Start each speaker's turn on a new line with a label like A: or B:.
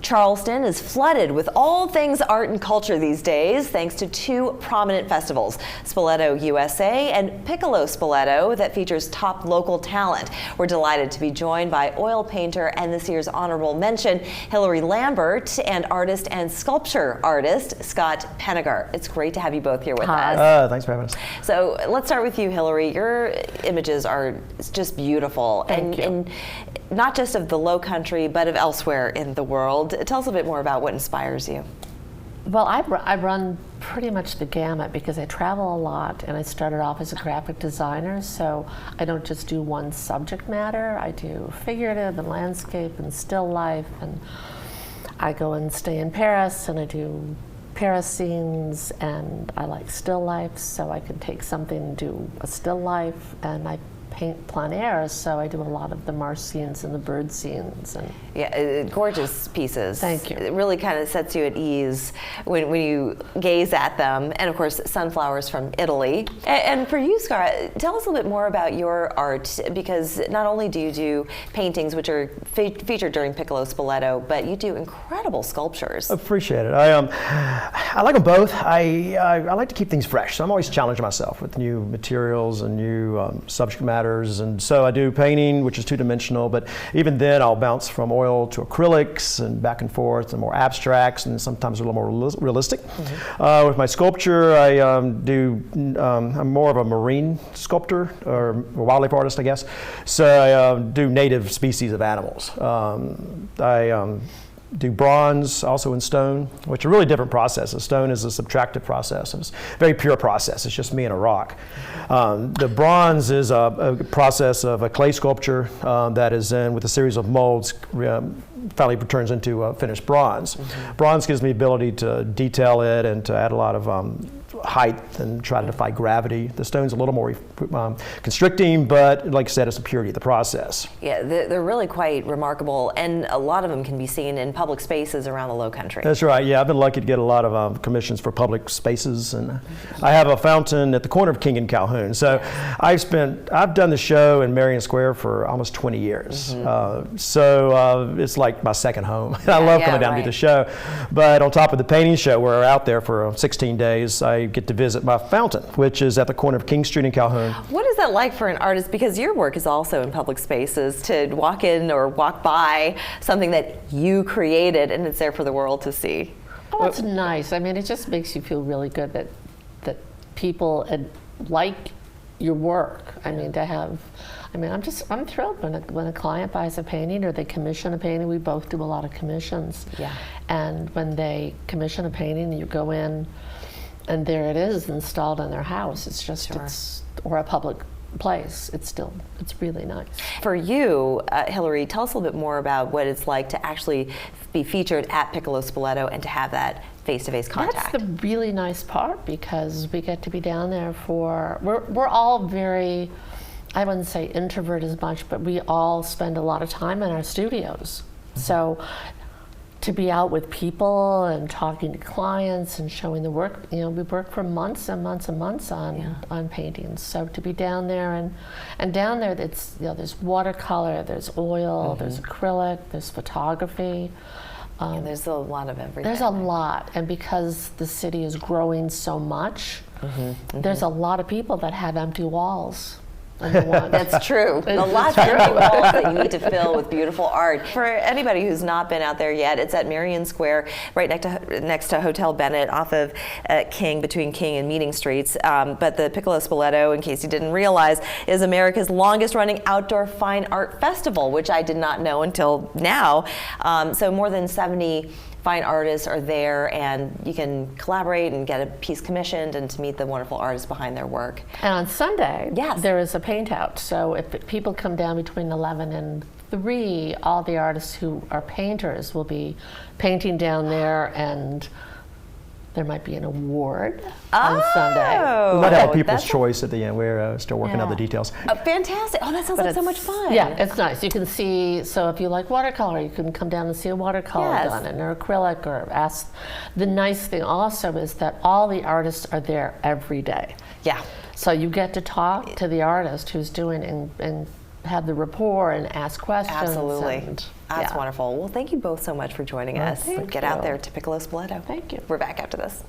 A: Charleston is flooded with all things art and culture these days, thanks to two prominent festivals, Spoleto USA and Piccolo Spoleto, that features top local talent. We're delighted to be joined by oil painter and this year's honorable mention, Hilarie Lambert, and artist and sculpture artist, Scott Penegar. It's great to have you both here with us.
B: Thanks for having us.
A: So let's start with you, Hilarie. Your images are just beautiful.
C: Thank you.
A: And not just of the Low Country, but of elsewhere in the world. Tell us a bit more about what inspires you.
C: Well, I run pretty much the gamut because I travel a lot, and I started off as a graphic designer, so I don't just do one subject matter. I do figurative and landscape and still life, and I go and stay in Paris, and I do Paris scenes, and I like still life, so I can take something and do a still life, and I paint plein air, so I do a lot of the marsh scenes and the bird scenes. And
A: yeah, gorgeous pieces.
C: Thank you.
A: It really kind of sets you at ease when you gaze at them. And of course, sunflowers from Italy. And for you, Scott, tell us a little bit more about your art, because not only do you do paintings, which are featured during Piccolo Spoleto, but you do incredible sculptures.
B: Appreciate it. I like them both. I like to keep things fresh, so I'm always challenging myself with new materials and new subject matter. And so I do painting, which is two-dimensional, but even then I'll bounce from oil to acrylics and back and forth and more abstracts, and sometimes a little more realistic. Mm-hmm. With my sculpture, I'm more of a marine sculptor, or a wildlife artist, I guess. So I do native species of animals. I do bronze, also in stone, which are really different processes. Stone is a subtractive process. It's a very pure process. It's just me and a rock. The bronze is a process of a clay sculpture that is in with a series of molds, finally turns into finished bronze. Mm-hmm. Bronze gives me the ability to detail it and to add a lot of height and try to defy gravity. The stone's a little more constricting, but like I said, it's the purity of the process.
A: Yeah, they're really quite remarkable, and a lot of them can be seen in public spaces around the Low Country.
B: That's right. Yeah, I've been lucky to get a lot of commissions for public spaces, and I have a fountain at the corner of King and Calhoun. So I've done the show in Marion Square for almost 20 years. Mm-hmm. So it's like my second home. I love coming down to do the show. But on top of the painting show, where we're out there for 16 days, I get to visit my fountain, which is at the corner of King Street and Calhoun.
A: What is that like for an artist? Because your work is also in public spaces, to walk in or walk by something that you created and it's there for the world to see.
C: Oh, it's nice. I mean, it just makes you feel really good that people like your work. I mean, I'm thrilled when a client buys a painting or they commission a painting. We both do a lot of commissions. Yeah. And when they commission a painting, you go in and there it is installed in their house. It's just, or a public place. It's really nice. For
A: you, Hilarie, tell us a little bit more about what it's like to actually be featured at Piccolo Spoleto and to have that face-to-face contact.
C: That's the really nice part, because we get to be down there we're all very, I wouldn't say introvert as much, but we all spend a lot of time in our studios. Mm-hmm. So to be out with people and talking to clients and showing the work, we work for months and months and months on paintings. So to be down there and down there, it's there's watercolor, there's oil, mm-hmm. there's acrylic, there's photography.
A: There's a lot of everything.
C: There's a lot, and because the city is growing so much, mm-hmm, mm-hmm. there's a lot of people that have empty walls.
A: That's true. A lot of empty walls that you need to fill with beautiful art. For anybody who's not been out there yet, it's at Marion Square, right next to Hotel Bennett, off of King, between King and Meeting Streets. But the Piccolo Spoleto, in case you didn't realize, is America's longest-running outdoor fine art festival, which I did not know until now. So more than 70 fine artists are there, and you can collaborate and get a piece commissioned and to meet the wonderful artists behind their work.
C: And on Sunday, there is a paint out. So if people come down between 11 and 3, all the artists who are painters will be painting down there, and there might be an award on Sunday.
B: We might have People's Choice at the end. We're still working out the details.
A: Fantastic. Oh, that sounds like so much fun.
C: Yeah, it's nice. You can see, so if you like watercolor, you can come down and see a watercolor done, or acrylic, or ask. The nice thing also is that all the artists are there every day.
A: Yeah.
C: So you get to talk to the artist who's doing and have the rapport and ask questions.
A: Absolutely.
C: And,
A: That's
C: yeah.
A: wonderful. Well, thank you both so much for joining us.
C: thank
A: Get out
C: you.
A: there to Piccolo Spoleto.
C: Thank you.
A: We're back after this.